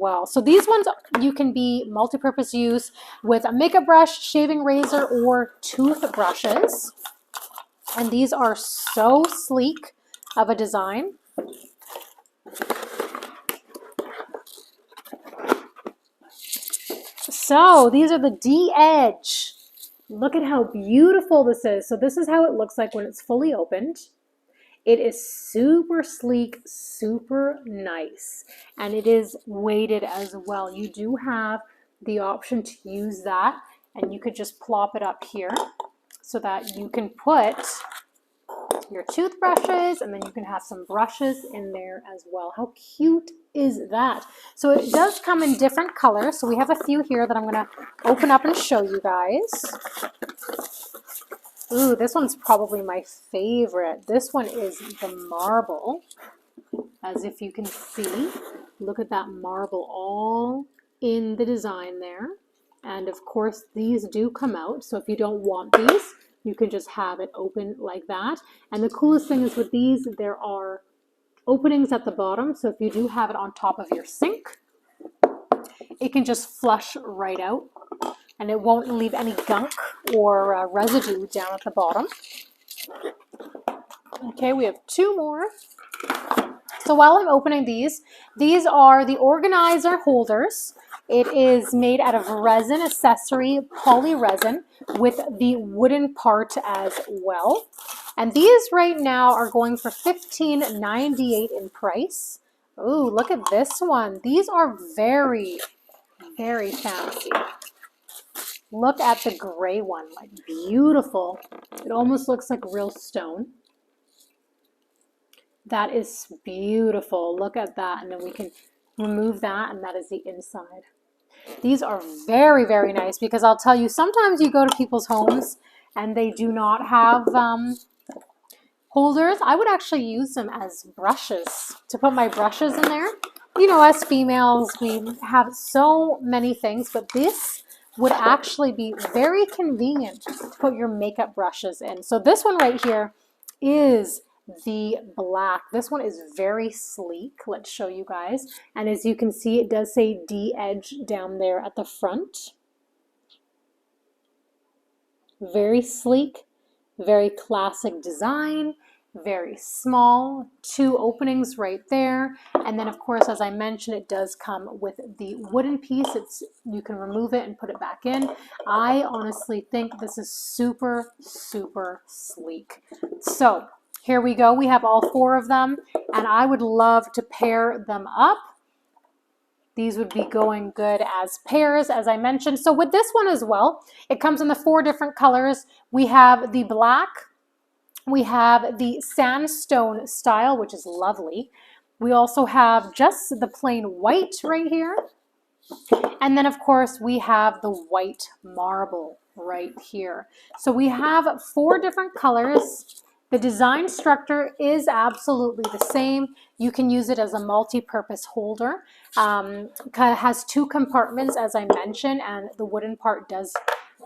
well. So these ones you can be multi-purpose use with a makeup brush, shaving razor, or toothbrushes. And these are so sleek of a design. So these are the DEDGE. Look at how beautiful this is. So this is how it looks like when it's fully opened. It is super sleek, super nice, and it is weighted as well. You do have the option to use that, and you could just plop it up here so that you can put your toothbrushes, and then you can have some brushes in there as well. How cute is that? So it does come in different colors. So we have a few here that I'm going to open up and show you guys. Ooh, this one's probably my favorite. This one is the marble. As if you can see, look at that marble all in the design there. And of course, these do come out. So if you don't want these, you can just have it open like that. And the coolest thing is with these, there are openings at the bottom. So if you do have it on top of your sink, it can just flush right out. And it won't leave any gunk or residue down at the bottom. Okay, we have two more. So while I'm opening these are the organizer holders. It is made out of resin accessory poly resin with the wooden part as well. And these right now are going for $15.98 in price. Ooh, look at this one. These are very, very fancy. Look at the gray one, like beautiful. It almost looks like real stone. That is beautiful. Look at that. And then we can remove that, and that is the inside. These are very, very nice because I'll tell you, sometimes you go to people's homes and they do not have holders. I would actually use them as brushes to put my brushes in there. You know, as females, we have so many things, but this would actually be very convenient to put your makeup brushes in. So this one right here is the black. This one is very sleek. Let's show you guys. And as you can see, it does say DEDGE down there at the front. Very sleek, very classic design. Very small, two openings right there, and then of course, as I mentioned, it does come with the wooden piece. You can remove it and put it back in. I honestly think this is super, super sleek. So here we go. We have all four of them, and I would love to pair them up. These would be going good as pairs, as I mentioned. So with this one as well, it comes in the four different colors. We have the black, we have the sandstone style, which is lovely. We also have just the plain white right here. And then, of course, we have the white marble right here. So we have four different colors. The design structure is absolutely the same. You can use it as a multi-purpose holder. It has two compartments, as I mentioned, and the wooden part does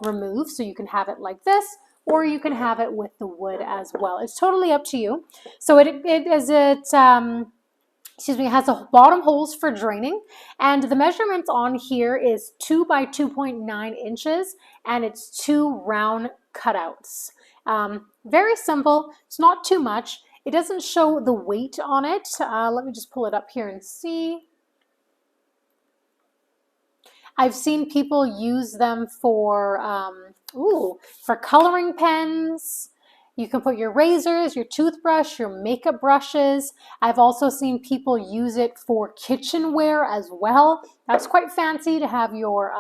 remove. So you can have it like this, or you can have it with the wood as well. It's totally up to you. So it has a bottom holes for draining, and the measurements on here is 2 by 2.9 inches, and it's 2 round cutouts. Very simple. It's not too much. It doesn't show the weight on it. Let me just pull it up here and see. I've seen people use them for coloring pens. You can put your razors, your toothbrush, your makeup brushes. I've also seen people use it for kitchenware as well. That's quite fancy to have your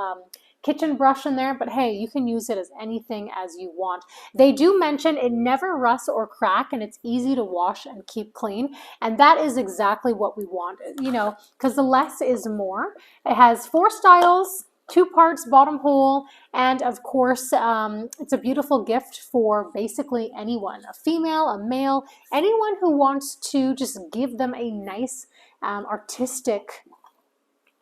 kitchen brush in there, but hey, you can use it as anything as you want. They do mention it never rusts or crack, and it's easy to wash and keep clean, and that is exactly what we want, you know, because the less is more. It has 4 styles, 2 parts, bottom hole, and of course, it's a beautiful gift for basically anyone, a female, a male, anyone who wants to just give them a nice artistic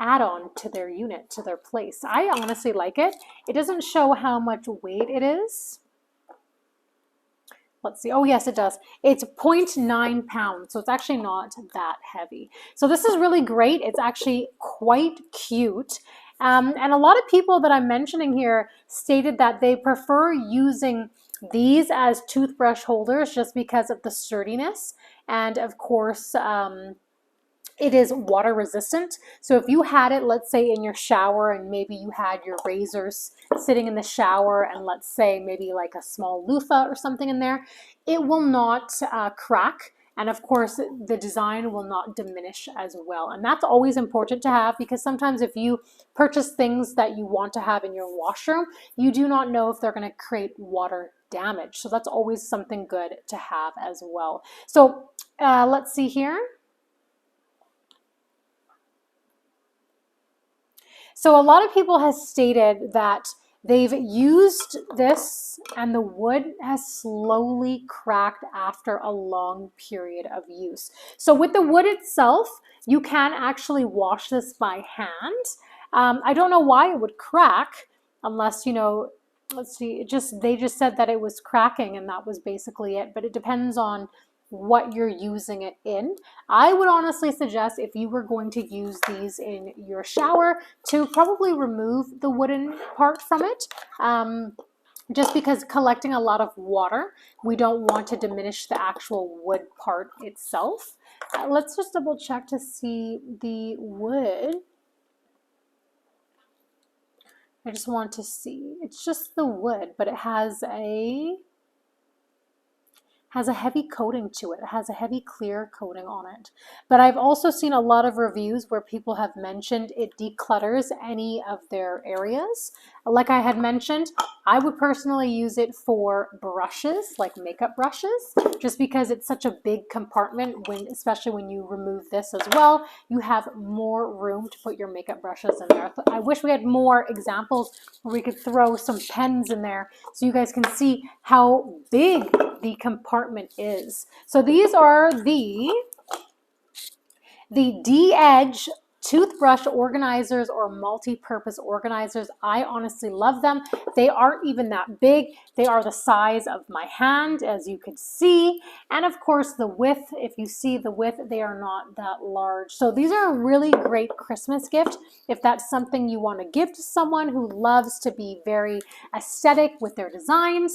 add-on to their unit, to their place. I honestly like it. It doesn't show how much weight it is, Let's see. Oh, yes, it does. It's 0.9 pounds, so it's actually not that heavy. So this is really great. It's actually quite cute. And a lot of people that I'm mentioning here stated that they prefer using these as toothbrush holders just because of the sturdiness. And of course, it is water resistant. So if you had it, let's say in your shower, and maybe you had your razors sitting in the shower, and let's say maybe like a small loofah or something in there, it will not crack. And of course, the design will not diminish as well. And that's always important to have, because sometimes if you purchase things that you want to have in your washroom, you do not know if they're going to create water damage. So that's always something good to have as well. So let's see here. So a lot of people have stated that they've used this and the wood has slowly cracked after a long period of use. So with the wood itself, you can actually wash this by hand. I don't know why it would crack unless, you know, let's see, they just said that it was cracking and that was basically it. But it depends on what you're using it in. I would honestly suggest, if you were going to use these in your shower, to probably remove the wooden part from it. Just because collecting a lot of water, we don't want to diminish the actual wood part itself. Let's just double check to see the wood. I just want to see. It's just the wood, but it has a heavy coating to it. It has a heavy clear coating on it. But I've also seen a lot of reviews where people have mentioned it declutters any of their areas. Like I had mentioned, I would personally use it for brushes, like makeup brushes, just because it's such a big compartment, especially when you remove this as well, you have more room to put your makeup brushes in there. I wish we had more examples where we could throw some pens in there so you guys can see how big the compartment is. So these are the DEDGE toothbrush organizers or multi-purpose organizers. I honestly love them. They aren't even that big. They are the size of my hand, as you could see. And of course the width, if you see the width, they are not that large. So these are a really great Christmas gift if that's something you want to give to someone who loves to be very aesthetic with their designs.